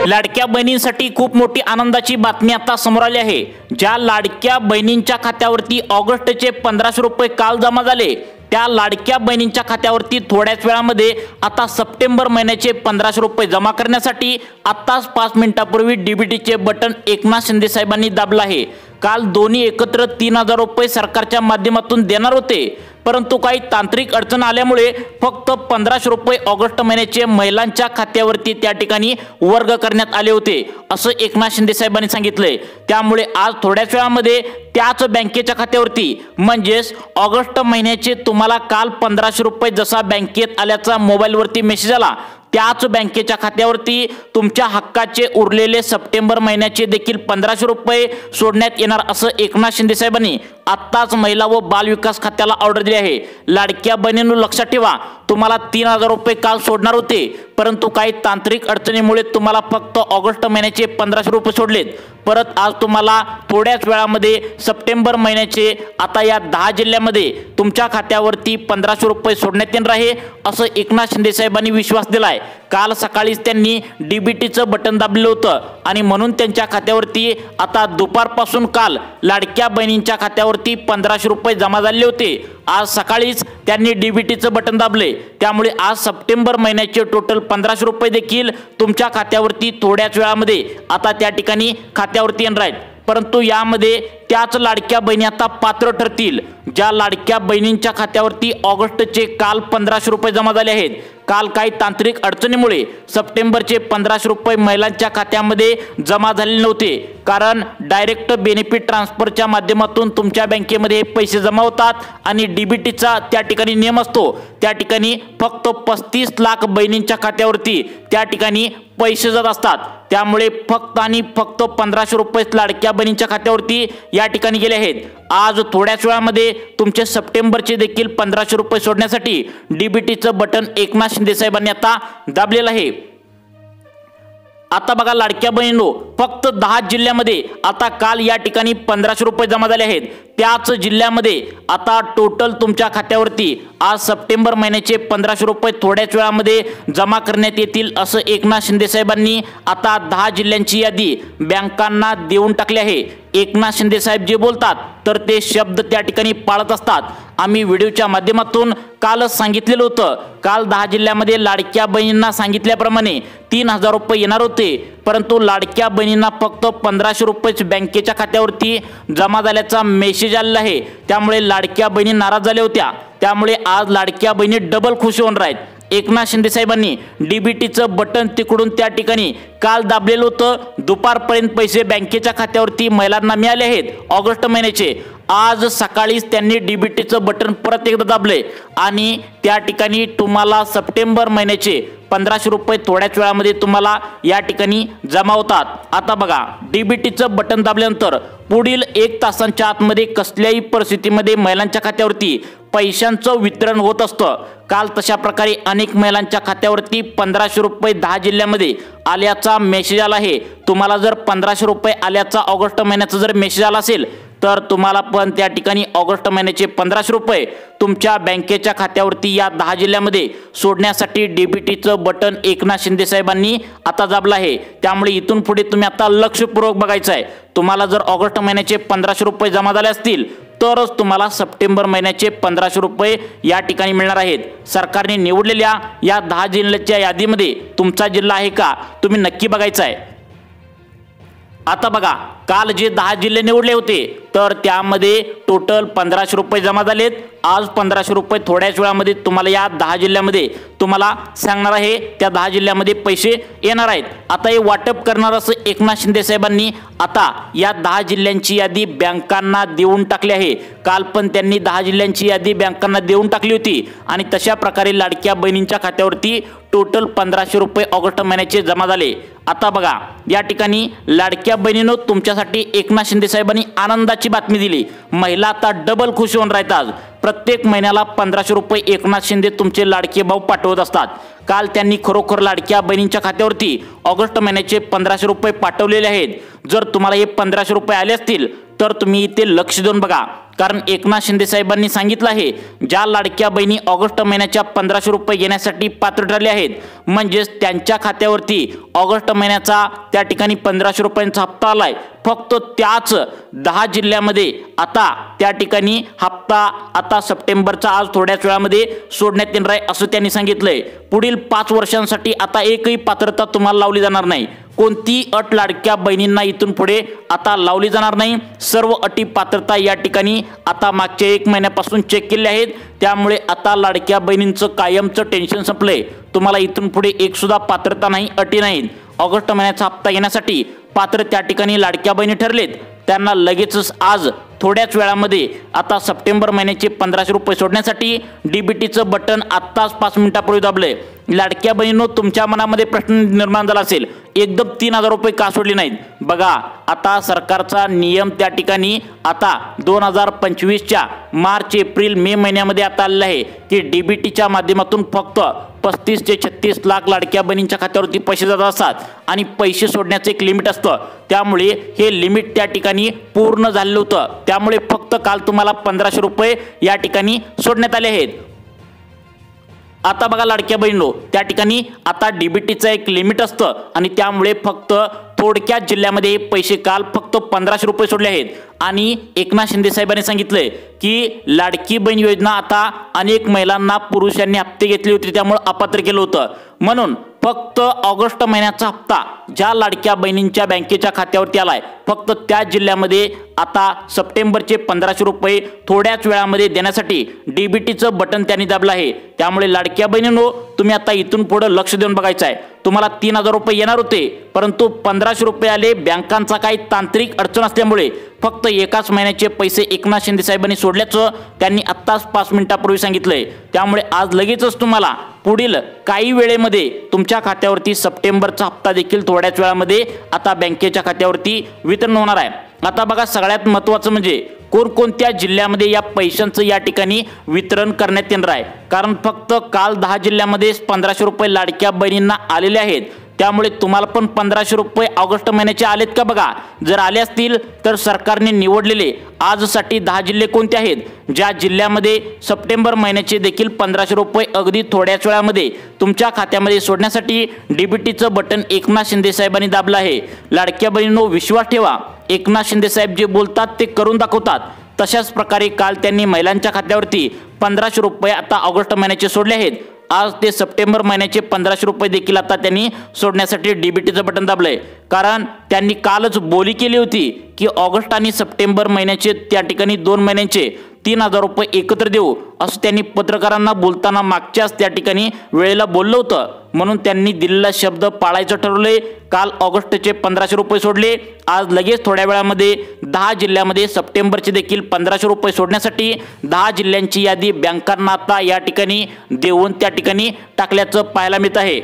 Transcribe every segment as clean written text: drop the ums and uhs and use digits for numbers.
लाडक्या बहिणींसाठी खूप मोठी आनंदाची बातमी आता समोर आली आहे। ज्या लाडक्या बहिणींच्या खात्यावरती ऑगस्टचे 1500 रुपये काल जमा झाले, त्या लाडक्या बहिणींच्या खात्यावरती थोड्याच वेळामध्ये आता सप्टेंबर महिन्याचे 1500 रुपये जमा करण्यासाठी आत्ताच 5 मिनिटांपूर्वी डीबीटीचे बटन एकनाथ शिंदे साहेबांनी दाबलं आहे। काल दोन्ही एकत्र 3000 रुपये सरकारच्या माध्यमातून देणार होते, परंतु काही तांत्रिक अडचण आल्यामुळे फक्त 1500 रुपये ऑगस्ट महिन्याचे महिलांच्या खात्यावरती त्या ठिकाणी वर्ग करण्यात आले होते, असं एकनाथ शिंदे साहेबांनी सांगितले। त्यामुळे आज थोड्याच वेळामध्ये त्याच बँकेच्या खात्यावरती म्हणजेच ऑगस्ट महिन्याचे तुम्हाला काल 1500 रुपये जसा बँकेत आल्याचा मोबाईलवरती मेसेज आला, त्याच बँकेच्या खात्यावरती तुमच्या हक्काचे उरलेले सप्टेंबर महिन्याचे देखील 1500 रुपये सोडण्यात येणार, असं एकनाथ शिंदे साहेबांनी आत्ताच महिला व बाल विकास खात्याला ऑर्डर दिली आहे। लाडक्या बहिणींनो लक्षात ठेवा, तुम्हाला 3000 रुपये काल सोडणार होते, परंतु काही तांत्रिक अडचणीमुळे तुम्हाला फक्त ऑगस्ट महिन्याचे 1500 रुपये सोडलेत। परत आज तुम्हाला थोड्याच वेळामध्ये सप्टेंबर महिन्याचे आता या 10 जिल्ह्यामध्ये तुमच्या खात्यावरती 1500 रुपये सोडण्यात येणार आहे, असं एकनाथ शिंदे साहेबांनी विश्वास दिलाय। काल सकाळीच त्यांनी डीबीटीचं बटन दाबलं होतं आणि म्हणून त्यांच्या खात्यावरती आता दुपारपासून काल लाडक्या बहिणींच्या खात्यावरती 1500 रुपये जमा झाले होते। आज सकाळीच त्यांनी डीबीटीचं बटन दाबले, त्यामुळे आज सप्टेंबर महिन्याचे टोटल 1500 रुपये देखील तुमच्या खात्यावरती थोड्याच वेळामध्ये आता त्या ठिकाणी खात्यावरती येणार आहेत। परंतु यामध्ये त्याच लाडक्या बहिणी आता पात्र ठरतील ज्या लाडक्या बहिणींच्या खात्यावरती ऑगस्टचे काल 1500 रुपये जमा झाले आहेत। काल काही तांत्रिक अडचणीमुळे सप्टेंबरचे 1500 रुपये महिलांच्या खात्यामध्ये जमा झालेले नव्हते, कारण डायरेक्ट बेनिफिट ट्रान्सफरच्या माध्यमातून तुमच्या बँकेमध्ये पैसे जमा होतात आणि डीबीटीचा त्या ठिकाणी नियम असतो, त्या ठिकाणी फक्त 35 लाख बहिणींच्या खात्यावरती त्या ठिकाणी पैसे जात असतात। त्यामुळे फक्त आणि फक्त 1500 रुपये लाडक्या बहिणींच्या खात्यावरती या ठिकाणी गेले आहेत। आज थोड्याच वेळामध्ये तुमचे सप्टेंबरचे देखील 1500 रुपये सोडण्यासाठी डीबीटीचं बटन एकनाथ शिंदे साहेबांनी आता दाबलेलं आहे। आता बघा लाडक्या बहिणींनो, फक्त 10 जिल्ह्यामध्ये आता काल या ठिकाणी 1500 रुपये जमा झाले आहेत। त्याच जिल्ह्यामध्ये आता टोटल तुमच्या खात्यावरती आज सप्टेंबर महिन्याचे 1500 रुपये थोड्याच वेळामध्ये जमा करण्यात येतील, असं एकनाथ शिंदे साहेबांनी आता 10 जिल्ह्यांची यादी बँकांना देऊन टाकली आहे। एकनाथ शिंदे साहेब जे बोलतात तर ते शब्द त्या ठिकाणी पाळत असतात। आम्ही व्हिडिओच्या माध्यमातून कालच सांगितलेलं होतं, काल 10 जिल्ह्यामध्ये लाडक्या बहिणींना सांगितल्याप्रमाणे 3000 रुपये येणार होते, परंतु लाडक्या बहिणींना फक्त 1500 रुपयेच बँकेच्या खात्यावरती जमा झाल्याचा मेसेज आलेला आहे। त्यामुळे लाडक्या बहिणी नाराज झाल्या होत्या, त्यामुळे आज लाडक्या बहिणी डबल खुश होणार आहेत। एकनाथ शिंदे साहेबांनी डीबीटीचं बटन तिकडून त्या ठिकाणी काल दाबलेलं होतं, दुपारपर्यंत पैसे बँकेच्या खात्यावरती महिलांना मिळाले आहेत ऑगस्ट महिन्याचे। आज सकाळीच त्यांनी डीबीटीचं बटन परत एकदा दाबले आणि त्या ठिकाणी तुम्हाला सप्टेंबर महिन्याचे 1500 रुपये थोड्याच वेळामध्ये तुम्हाला या ठिकाणी जमा होतात। आता बघा डीबीटीचं बटन दाबल्यानंतर पुढील 1 तासांच्या आतमध्ये कसल्याही परिस्थितीमध्ये महिलांच्या खात्यावरती पैशांचं वितरण होत असतं। काल तशा प्रकारे अनेक महिलांच्या खात्यावरती 1500 रुपये 10 जिल्ह्यामध्ये आल्याचा मेसेज आला आहे। तुम्हाला जर 1500 रुपये आल्याचा ऑगस्ट महिन्याचा जर मेसेज आला असेल तर तुम्हाला पण त्या ठिकाणी ऑगस्ट महिन्याचे 1500 रुपये तुमच्या बँकेच्या खात्यावरती या 10 जिल्ह्यामध्ये सोडण्यासाठी डीबीटीचं बटन एकनाथ शिंदे साहेबांनी आता दाबलं आहे। त्यामुळे इथून पुढे तुम्ही आता लक्षपूर्वक बघायचं आहे। तुम्हाला जर ऑगस्ट महिन्याचे 1500 रुपये जमा झाले असतील तरच तुम्हाला सप्टेंबर महिन्याचे 1500 रुपये या ठिकाणी मिळणार आहेत। सरकारने निवडलेल्या या 10 जिल्ह्याच्या यादीमध्ये तुमचा जिल्हा आहे का तुम्ही नक्की बघायचं आहे। आता बघा काल जे 10 जिल्हे निवडले होते तर त्यामध्ये टोटल 1500 रुपये जमा झालेत। आज 1500 रुपये थोड्याच वेळामध्ये तुम्हाला या 10 जिल्ह्यामध्ये तुम्हाला सांगणार आहे, त्या 10 जिल्ह्यामध्ये पैसे येणार आहेत। आता हे वाटप करणार असं एकनाथ शिंदे साहेबांनी आता या 10 जिल्ह्यांची यादी बँकांना देऊन टाकली आहे। काल पण त्यांनी 10 जिल्ह्यांची यादी बँकांना देऊन टाकली होती आणि तशा प्रकारे लाडक्या बहिणींच्या खात्यावरती टोटल 1500 रुपये ऑगस्ट महिन्याचे जमा झाले। आता बघा या ठिकाणी लाडक्या बहिणींनो तुमच्यासाठी एकनाथ शिंदे साहेबांनी आनंदाची बातमी दिली। महिला आता डबल खुश होऊन राहतात। आज प्रत्येक महिन्याला 1500 रुपये एकनाथ शिंदे तुमचे लाडके भाऊ पाठवत असतात। काल त्यांनी खरोखर लाडक्या बहिणींच्या खात्यावरती ऑगस्ट महिन्याचे 1500 रुपये पाठवलेले आहेत। जर तुम्हाला हे 1500 रुपये आले असतील तर तुम्ही इथे लक्ष देऊन बघा। कारण एकनाथ शिंदे साहेबांनी सांगितलं आहे ज्या लाडक्या बहिणी ऑगस्ट महिन्याच्या 1500 रुपये घेण्यासाठी पात्र ठरले आहेत, म्हणजेच त्यांच्या खात्यावरती ऑगस्ट महिन्याचा त्या ठिकाणी 1500 रुपयांचा हप्ता आलाय, फक्त त्याच 10 जिल्ह्यामध्ये आता त्या ठिकाणी हप्ता आता सप्टेंबरचा आज थोड्याच वेळामध्ये सोडण्यात येणार आहे असं त्यांनी सांगितलंय। पुढील 5 वर्षांसाठी आता एकही पात्रता तुम्हाला लावली जाणार नाही, कोणती अट लाडक्या बहिणींना इथून पुढे आता लावली जाणार नाही। सर्व अटी पात्रता या ठिकाणी आता मागच्या 1 महिन्यापासून चेक केले आहेत, त्यामुळे आता लाडक्या बहिणींचं कायमचं टेन्शन संपलंय। तुम्हाला इथून पुढे एक सुद्धा पात्रता नाही, अटी नाहीत। ऑगस्ट महिन्याचा हप्ता घेण्यासाठी पात्र त्या ठिकाणी लाडक्या बहिणी ठरलेत त्यांना लगेचच आज थोड्याच वेळामध्ये आता सप्टेंबर महिन्याचे 1500 रुपये सोडण्यासाठी डीबीटीचं बटन आत्ताच 5 मिनिटापूर्वी दाबलंय। लाडक्या बहिणींनो, तुमच्या मनामध्ये प्रश्न निर्माण झाला असेल, एकदम 3000 रुपये का सोडले नाहीत? बघा, आता सरकारचा नियम त्या ठिकाणी आता 2025च्या मार्च एप्रिल मे महिन्यामध्ये आता आलेला आहे की डीबीटीच्या माध्यमातून फक्त 35 ते 36 लाख लाडक्या बहिणींच्या खात्यावरती पैसे जात असतात आणि पैसे सोडण्याचं एक लिमिट असतं, त्यामुळे हे लिमिट त्या ठिकाणी पूर्ण झालेलं होतं, त्यामुळे फक्त काल तुम्हाला 1500 रुपये या ठिकाणी सोडण्यात आले आहेत। आता बघा लाडक्या बहिणींनो, त्या ठिकाणी आता डीबीटीचं एक लिमिट असतं आणि त्यामुळे फक्त थोडक्यात जिल्ह्यामध्ये हे पैसे काल फक्त 1500 रुपये सोडले आहेत। आणि एकनाथ शिंदे साहेबांनी सांगितलंय की लाडकी बहीण योजना आता अनेक महिलांना पुरुषांनी हप्ते घेतले होते त्यामुळे अपात्र केलं होतं, म्हणून फक्त ऑगस्ट महिन्याचा हप्ता ज्या लाडक्या बहिणींच्या बँकेच्या खात्यावरती आलाय फक्त त्या जिल्ह्यामध्ये आता सप्टेंबरचे 1500 रुपये थोड्याच वेळामध्ये देण्यासाठी डीबीटीचं बटन त्यांनी दाबलं आहे। त्यामुळे लाडक्या बहिणींनो, तुम्ही आता इथून पुढे लक्ष देऊन बघायचं आहे। तुम्हाला 3000 रुपये येणार होते, परंतु 1500 रुपये आले। बँकांचा काही तांत्रिक अडचण असल्यामुळे फक्त एकाच महिन्याचे पैसे एकनाथ शिंदे साहेबांनी सोडल्याचं त्यांनी आत्ताच 5 मिनिटापूर्वी सांगितलंय। त्यामुळे आज लगेचच तुम्हाला पुढील काही वेळेमध्ये तुमच्या खात्यावरती सप्टेंबरचा हप्ता देखील थोड्याच वेळामध्ये आता बँकेच्या खात्यावरती वितरण होणार आहे। आता बघा, सगळ्यात महत्त्वाचं म्हणजे कोणकोणत्या जिल्ह्यामध्ये या पैशांचं या ठिकाणी वितरण करण्यात येणार आहे, कारण फक्त काल 10 जिल्ह्यामध्ये 1500 रुपये लाडक्या बहिणींना आलेले आहेत, त्यामुळे तुम्हाला पण 1500 रुपये ऑगस्ट महिन्याचे आलेत का बघा। जर आले असतील तर सरकारने निवडलेले आजसाठी 10 जिल्हे कोणते आहेत, ज्या जिल्ह्यामध्ये सप्टेंबर महिन्याचे देखील 1500 रुपये अगदी थोड्याच वेळामध्ये तुमच्या खात्यामध्ये सोडण्यासाठी डीबीटीचं बटन एकनाथ शिंदे साहेबांनी दाबलं आहे। लाडक्या बहिणींनो, विश्वास ठेवा, एकनाथ शिंदे साहेब जे बोलतात ते करून दाखवतात। तशाच प्रकारे काल त्यांनी महिलांच्या खात्यावरती 1500 रुपये आता ऑगस्ट महिन्याचे सोडले आहेत। आज ते सप्टेंबर महिन्याचे 1500 रुपये देखील आता त्यांनी सोडण्यासाठी डीबीटीचं बटन दाबलंय, कारण त्यांनी कालच बोली केली होती की ऑगस्ट आणि सप्टेंबर महिन्याचे त्या ठिकाणी 2 महिन्यांचे 3000 रुपये एकत्र देऊ असं त्यांनी पत्रकारांना बोलताना मागच्याच त्या ठिकाणी वेळेला बोललं होतं, म्हणून त्यांनी दिलेला शब्द पाळायचं ठरवले। काल ऑगस्टचे 1500 रुपये सोडले, आज लगेच थोड्या वेळामध्ये 10 जिल्ह्यामध्ये सप्टेंबरचे देखील 1500 रुपये सोडण्यासाठी 10 जिल्ह्यांची यादी बँकांना आता या ठिकाणी देऊन त्या ठिकाणी टाकल्याचं पाहायला मिळत आहे।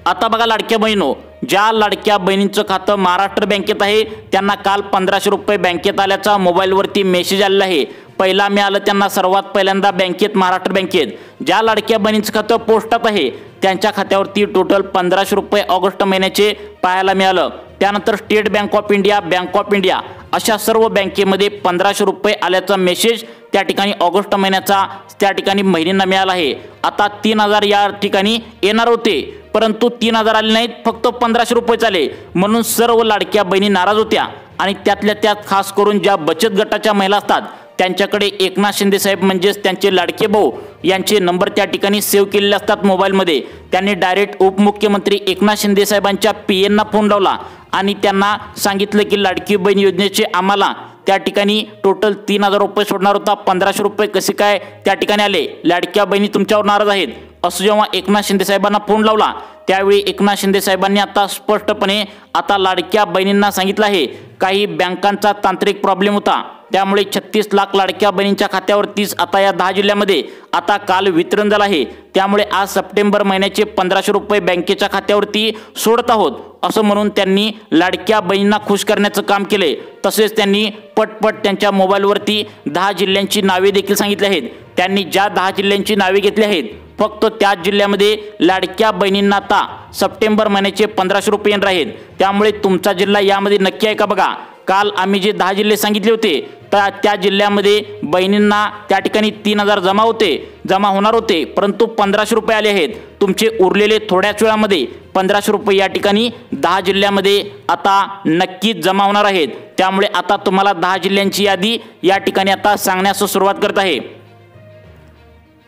आता बघा लाडक्या बहिणींनो, ज्या लाडक्या बहिणींचं खातं महाराष्ट्र बँकेत आहे त्यांना काल 1500 रुपये बँकेत आल्याचा मोबाईलवरती मेसेज आलेला आहे। पहिला मिळालं त्यांना सर्वात पहिल्यांदा बँकेत, महाराष्ट्र बँकेत। ज्या लाडक्या बहिणींचं खातं पोस्टात आहे त्यांच्या खात्यावरती टोटल 1500 रुपये ऑगस्ट महिन्याचे पाहायला मिळालं। त्यानंतर state bank of India, bank of India अशा सर्व बँकेमध्ये 1500 रुपये आल्याचा मेसेज त्या ठिकाणी ऑगस्ट महिन्याचा त्या ठिकाणी महिलांना मिळाला आहे। आता 3000 या ठिकाणी येणार होते, परंतु 3000 आले नाहीत, फक्त 1500 रुपये आले, म्हणून सर्व लाडक्या बहिणी नाराज होत्या। आणि त्यातल्या त्यात खास करून ज्या बचत गटाच्या महिला असतात त्यांच्याकडे एकनाथ शिंदे साहेब म्हणजेच त्यांचे लाडके भाऊ यांचे नंबर त्या ठिकाणी सेव्ह केलेले असतात मोबाईलमध्ये। त्यांनी डायरेक्ट उपमुख्यमंत्री एकनाथ शिंदे साहेबांच्या पीएनना फोन लावला आणि त्यांना सांगितलं की लाडकी बहीण योजनेचे आम्हाला त्या ठिकाणी टोटल 3000 रुपये सोडणार होता, 1500 रुपये कसे काय त्या ठिकाणी आले, लाडक्या बहिणी तुमच्यावर नाराज आहेत असं जेव्हा एकनाथ शिंदे साहेबांना फोन लावला त्यावेळी एकनाथ शिंदे साहेबांनी आता स्पष्टपणे आता लाडक्या बहिणींना सांगितलं आहे काही बँकांचा तांत्रिक प्रॉब्लेम होता, त्यामुळे 36 लाख लाडक्या बहिणींच्या खात्यावरतीच आता या 10 जिल्ह्यामध्ये आता काल वितरण झालं आहे। त्यामुळे आज सप्टेंबर महिन्याचे 1500 रुपये बँकेच्या खात्यावरती सोडत आहोत असं म्हणून त्यांनी लाडक्या बहिणींना खुश करण्याचं काम केले। तसेच त्यांनी पटपट त्यांच्या मोबाईलवरती 10 जिल्ह्यांची नावे देखील सांगितली आहेत। त्यांनी ज्या 10 जिल्ह्यांची नावे घेतली आहेत फक्त त्याच जिल्ह्यामध्ये लाडक्या बहिणींना आता सप्टेंबर महिन्याचे 1500 रुपये येणार आहेत। त्यामुळे तुमचा जिल्हा यामध्ये नक्की आहे का बघा। काल आम्ही जे 10 जिल्हे सांगितले होते तर त्या जिल्ह्यामध्ये बहिणींना त्या ठिकाणी 3000 जमा होणार होते, परंतु 1500 रुपये आले आहेत। तुमचे उरलेले थोड्याच वेळामध्ये 1500 रुपये या ठिकाणी 10 जिल्ह्यामध्ये आता नक्कीच जमा होणार आहेत। त्यामुळे आता तुम्हाला 10 जिल्ह्यांची यादी या ठिकाणी आता सांगण्यास सुरुवात करत आहे।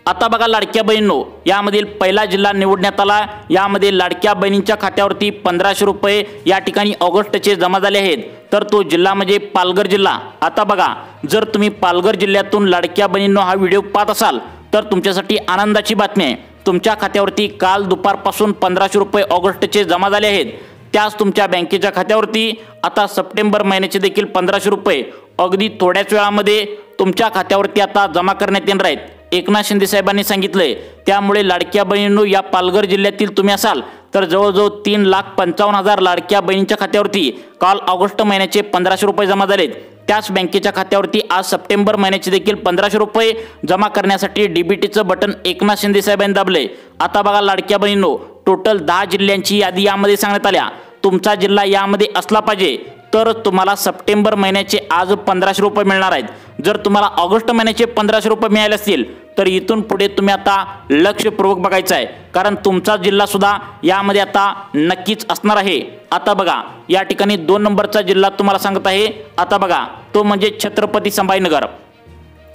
आता बघा लाडक्या बहिणींनो, यामधील पहिला जिल्हा निवडण्यात आला। यामध्ये लाडक्या बहिणींच्या खात्यावरती 1500 रुपये या ठिकाणी ऑगस्टचे जमा झाले आहेत, तर तो जिल्हा म्हणजे पालघर जिल्हा। आता बघा, जर तुम्ही पालघर जिल्ह्यातून लाडक्या बहिणींनो हा व्हिडिओ पाहत असाल तर तुमच्यासाठी आनंदाची बातमी आहे। तुमच्या खात्यावरती काल दुपारपासून 1500 रुपये ऑगस्टचे जमा झाले आहेत। त्याच तुमच्या बँकेच्या खात्यावरती आता सप्टेंबर महिन्याचे देखील 1500 रुपये अगदी थोड्याच वेळामध्ये तुमच्या खात्यावरती आता जमा करण्यात येणार आहेत, एकनाथ शिंदे साहेबांनी सांगितलंय। त्यामुळे लाडक्या बहिणींनो, या पालघर जिल्ह्यातील तुम्ही असाल तर जवळजवळ 3,55,000 लाडक्या बहिणींच्या खात्यावरती काल ऑगस्ट महिन्याचे 1500 रुपये जमा झालेत। त्याच बँकेच्या खात्यावरती आज सप्टेंबर महिन्याचे देखील 1500 रुपये जमा करण्यासाठी डीबीटीचं बटन एकनाथ शिंदे साहेबांनी दाबले। आता बघा लाडक्या बहिणींनो, टोटल 10 जिल्ह्यांची यादी यामध्ये सांगण्यात आल्या। तुमचा जिल्हा यामध्ये असला पाहिजे तर तुम्हाला सप्टेंबर महिन्याचे आज 1500 रुपये मिळणार आहेत। जर तुम्हाला ऑगस्ट महिन्याचे 1500 रुपये मिळाले असतील तर इथून पुढे तुम्ही आता लक्षपूर्वक बघायचं आहे, कारण तुमचा जिल्हा सुद्धा यामध्ये आता नक्कीच असणार आहे। आता बघा, या ठिकाणी 2 नंबरचा जिल्हा तुम्हाला सांगत आहे। आता बघा, तो म्हणजे छत्रपती संभाजीनगर।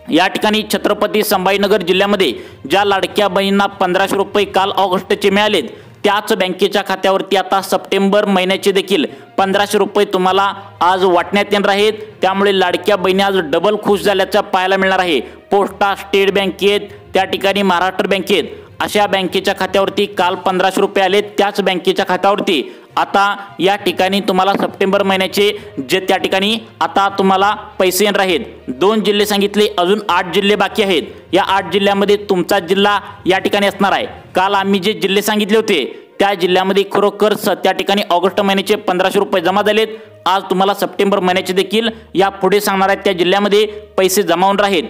या ठिकाणी छत्रपती संभाजीनगर जिल्ह्यामध्ये ज्या लाडक्या बहिणींना 1500 रुपये काल ऑगस्टचे मिळालेत त्याच बँकेच्या खात्यावरती आता सप्टेंबर महिन्याचे देखील 1500 रुपये तुम्हाला आज वाटण्यात येणार आहेत। त्यामुळे लाडक्या बहिणी आज डबल खुश झाल्याचं पाहायला मिळणार आहे। पोस्टा, स्टेट बँकेत, त्या ठिकाणी महाराष्ट्र बँकेत अशा बँकेच्या खात्यावरती काल 1500 रुपये आले। त्याच बँकेच्या खात्यावरती आता या ठिकाणी तुम्हाला सप्टेंबर महिन्याचे जे त्या ठिकाणी आता तुम्हाला पैसे येणार आहेत। 2 जिल्हे सांगितले, अजून 8 जिल्हे बाकी आहेत। या 8 जिल्ह्यामध्ये तुमचा जिल्हा या ठिकाणी असणार आहे। काल आम्ही जे जिल्हे सांगितले होते त्या जिल्ह्यामध्ये खरोखर त्या ठिकाणी ऑगस्ट महिन्याचे 1500 रुपये जमा झालेत। आज तुम्हाला सप्टेंबर महिन्याचे देखील या पुढे सांगणार आहेत त्या जिल्ह्यामध्ये पैसे जमा होणार आहेत।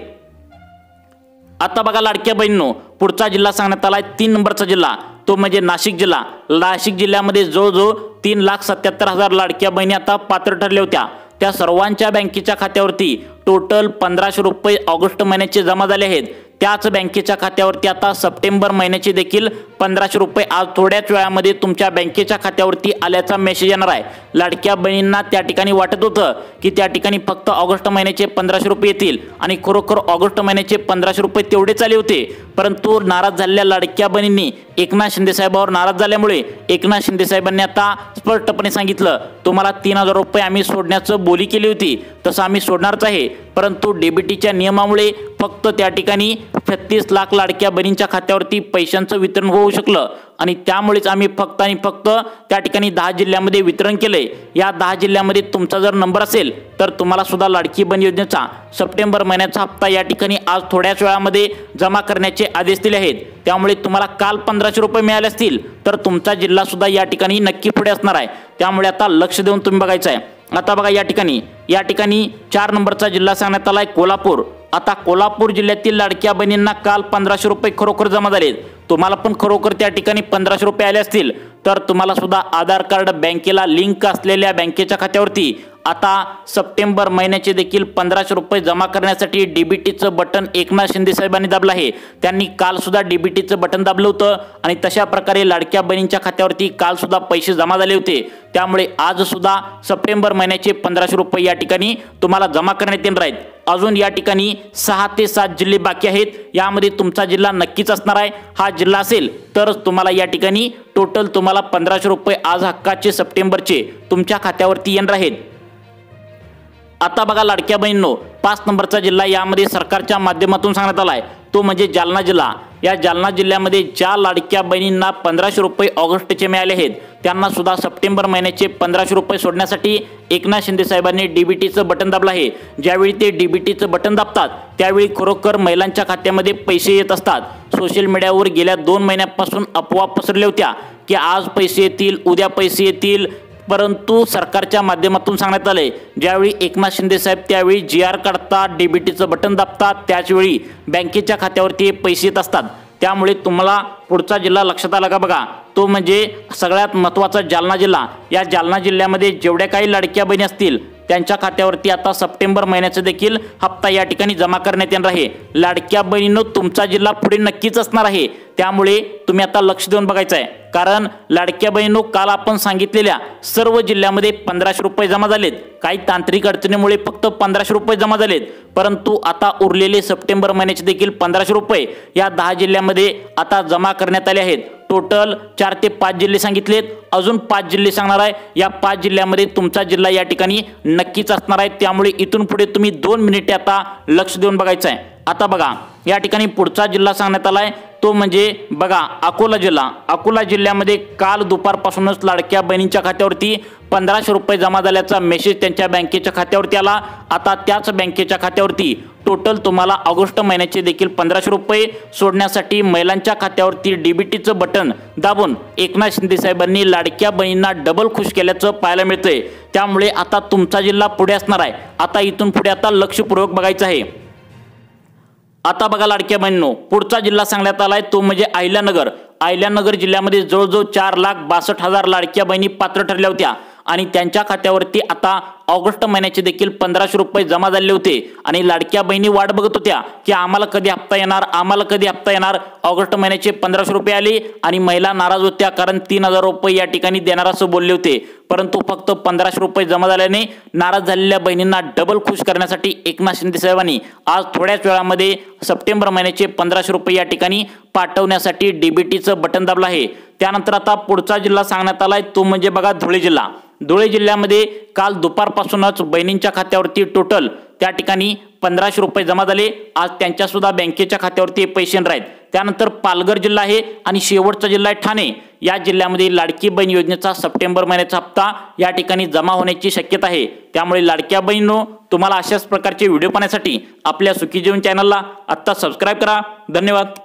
आता बघा लाडक्या बहिणींनो, पुढचा जिल्हा सांगण्यात आला आहे 3 नंबरचा जिल्हा, तो म्हणजे नाशिक जिल्हा। नाशिक जिल्ह्यामध्ये जवळजवळ 3,77,000 लाडक्या बहिणी आता पात्र ठरल्या होत्या। त्या सर्वांच्या बँकेच्या खात्यावरती टोटल 1500 रुपये ऑगस्ट महिन्याचे जमा झाले आहेत। त्याच बँकेच्या खात्यावरती आता सप्टेंबर महिन्याचे देखील 1500 रुपये आज थोड्याच वेळामध्ये तुमच्या बँकेच्या खात्यावरती आल्याचा मेसेज येणार आहे। लाडक्या बहिणींना त्या ठिकाणी वाटत होतं की त्या ठिकाणी फक्त ऑगस्ट महिन्याचे 1500 रुपये येतील आणि खरोखर ऑगस्ट महिन्याचे 1500 रुपये तेवढेच आले होते, परंतु नाराज झालेल्या लाडक्या बहिणींनी एकनाथ शिंदे साहेबांवर नाराज झाल्यामुळे एकनाथ शिंदे साहेबांनी आता स्पष्टपणे सांगितलं, तुम्हाला 3000 रुपये आम्ही सोडण्याचं बोली केली होती, तसं आम्ही सोडणारच आहे। परंतु डीबीटीच्या नियमामुळे फक्त त्या ठिकाणी 36 लाख लाडक्या बहिणींच्या खात्यावरती पैशांचं वितरण होऊ शकलं आणि त्यामुळेच आम्ही फक्त आणि फक्त त्या ठिकाणी 10 जिल्ह्यामध्ये वितरण केले। या 10 जिल्ह्यामध्ये तुमचा जर नंबर असेल तर तुम्हाला सुद्धा लाडकी बहीण योजनेचा सप्टेंबर महिन्याचा हप्ता या ठिकाणी आज थोड्याच वेळामध्ये जमा करण्याचे आदेश दिले आहेत। त्यामुळे तुम्हाला काल 1500 रुपये मिळाले असतील तर तुमचा जिल्हा सुद्धा या ठिकाणी नक्की पुढे असणार आहे। त्यामुळे आता लक्ष देऊन तुम्ही बघायचं आहे। आता बघा या ठिकाणी 4 नंबरचा जिल्हा सांगण्यात आला आहे कोल्हापूर। आता कोल्हापूर जिल्ह्यातील लाडक्या बहिणींना काल 1500 रुपये खरोखर जमा झाले। तुम्हाला पण खरोखर त्या ठिकाणी 1500 रुपये आले असतील तर तुम्हाला सुद्धा आधार कार्ड बँकेला लिंक असलेल्या बँकेच्या खात्यावरती आता सप्टेंबर महिन्याचे देखील 1500 रुपये जमा करण्यासाठी डीबीटीचं बटन एकनाथ शिंदे साहेबांनी दाबलं आहे। त्यांनी काल सुद्धा डीबीटीचं बटन दाबलं होतं आणि तशा प्रकारे लाडक्या बहिणींच्या खात्यावरती काल सुद्धा पैसे जमा झाले होते। त्यामुळे आज सुद्धा सप्टेंबर महिन्याचे 1500 रुपये या ठिकाणी तुम्हाला जमा करण्यात येणार आहेत। अजून या ठिकाणी 6 ते 7 जिल्हे बाकी आहेत। यामध्ये तुमचा जिल्हा नक्कीच असणार आहे। हा जिल्हा असेल तरच तुम्हाला या ठिकाणी टोटल तुम्हाला 1500 रुपये आज हक्काचे सप्टेंबरचे तुमच्या खात्यावरती येणार आहेत। आता बघा लाडक्या बहिणींनो, 5 नंबरचा जिल्हा यामध्ये सरकारच्या माध्यमातून सांगण्यात आला आहे, तो म्हणजे जालना जिल्हा। या जालना जिल्ह्यामध्ये ज्या लाडक्या बहिणींना 1500 रुपये ऑगस्टचे मिळाले आहेत त्यांना सुद्धा सप्टेंबर महिन्याचे 1500 रुपये सोडण्यासाठी एकनाथ शिंदे साहेबांनी डीबीटीचं बटन दाबलं आहे। ज्यावेळी ते डीबीटीचं बटन दाबतात त्यावेळी खरोखर महिलांच्या खात्यामध्ये पैसे येत असतात। सोशल मीडियावर गेल्या 2 महिन्यांपासून अफवा पसरल्या होत्या की आज पैसे येतील, उद्या पैसे येतील, परंतु सरकारच्या माध्यमातून सांगण्यात आले ज्यावेळी एकनाथ शिंदे साहेब त्यावेळी GR काढतात, डीबीटीचं बटन दाबतात, त्याचवेळी बँकेच्या खात्यावरती पैसे येत असतात। त्यामुळे तुम्हाला पुढचा जिल्हा लक्षात आला का बघा, तो म्हणजे सगळ्यात महत्त्वाचा जालना जिल्हा। या जालना जिल्ह्यामध्ये जेवढ्या काही लाडक्या बहिणी असतील त्यांच्या खात्यावरती आता सप्टेंबर महिन्याचा देखील हप्ता या ठिकाणी जमा करण्यात येणार आहे। लाडक्या बहिणींनो, तुमचा जिल्हा पुढे नक्कीच असणार आहे, त्यामुळे तुम्ही आता लक्ष देऊन बघायचं आहे। कारण लाडक्या बहिणींनो, काल आपण सांगितलेल्या सर्व जिल्ह्यामध्ये 1500 रुपये जमा झालेत। काही तांत्रिक अडचणीमुळे फक्त 1500 रुपये जमा झालेत, परंतु आता उरलेले सप्टेंबर महिन्याचे देखील 1500 रुपये या 10 जिल्ह्यामध्ये आता जमा करण्यात आले आहेत। टोटल 4 ते 5 जिल्हे सांगितलेत, अजून 5 जिल्हे सांगणार आहे। या 5 जिल्ह्यामध्ये तुमचा जिल्हा या ठिकाणी नक्कीच असणार आहे, त्यामुळे इथून पुढे तुम्ही 2 मिनिटे आता लक्ष देऊन बघायचं आहे। आता बघा, या ठिकाणी पुढचा जिल्हा सांगण्यात आलाय, तो म्हणजे बघा अकोला जिल्हा। अकोला जिल्ह्यामध्ये काल दुपारपासूनच लाडक्या बहिणींच्या खात्यावरती 1500 रुपये जमा झाल्याचा मेसेज त्यांच्या बँकेच्या खात्यावरती आला। आता त्याच बँकेच्या खात्यावरती टोटल तुम्हाला ऑगस्ट महिन्याचे देखील 1500 रुपये सोडण्यासाठी महिलांच्या खात्यावरती डीबीटीचं बटन दाबून एकनाथ शिंदे साहेबांनी लाडक्या बहिणींना डबल खुश केल्याचं पाहायला मिळतंय। त्यामुळे आता तुमचा जिल्हा पुढे असणार आहे। आता इथून पुढे आता लक्षपूर्वक बघायचं आहे। आता बघा लाडक्या बहिणींनो, पुढचा जिल्हा सांगण्यात आलाय, तो म्हणजे अहिल्यानगर। अहिल्यानगर जिल्ह्यामध्ये जवळजवळ 4,62,000 लाडक्या बहिणी पात्र ठरल्या होत्या आणि त्यांच्या खात्यावरती आता ऑगस्ट महिन्याचे देखील 1500 रुपये जमा झाले होते आणि लाडक्या बहिणी वाट बघत होत्या की आम्हाला कधी हप्ता येणार, आम्हाला कधी हप्ता येणार। ऑगस्ट महिन्याचे 1500 रुपये आले आणि महिला नाराज होत्या, कारण 3000 रुपये या ठिकाणी देणार असं बोलले होते, परंतु फक्त 1500 रुपये जमा झाल्याने नाराज झालेल्या बहिणींना डबल खुश करण्यासाठी एकनाथ शिंदे साहेबांनी आज थोड्याच वेळामध्ये सप्टेंबर महिन्याचे 1500 रुपये या ठिकाणी पाठवण्यासाठी डीबीटीचं बटन दाबलं आहे। त्यानंतर आता पुढचा जिल्हा सांगण्यात आलाय, तो म्हणजे बघा धुळे जिल्हा। धुळे जिल्ह्यामध्ये काल दुपारपासूनच बहिणींच्या खात्यावरती टोटल त्या ठिकाणी 1500 रुपये जमा झाले। आज त्यांच्या सुद्धा बँकेच्या खात्यावरती पैसे येणार आहेत। त्यानंतर पालघर जिल्हा आहे आणि शेवटचा जिल्हा आहे ठाणे। या जिल्ह्यामध्ये लाडकी बहीण योजनेचा सप्टेंबर महिन्याचा हप्ता या ठिकाणी जमा होण्याची शक्यता आहे। त्यामुळे लाडक्या बहिणींनो, तुम्हाला अशाच प्रकारचे व्हिडिओ पाहण्यासाठी आपल्या सुखी जीवन चॅनलला आत्ता सबस्क्राईब करा। धन्यवाद।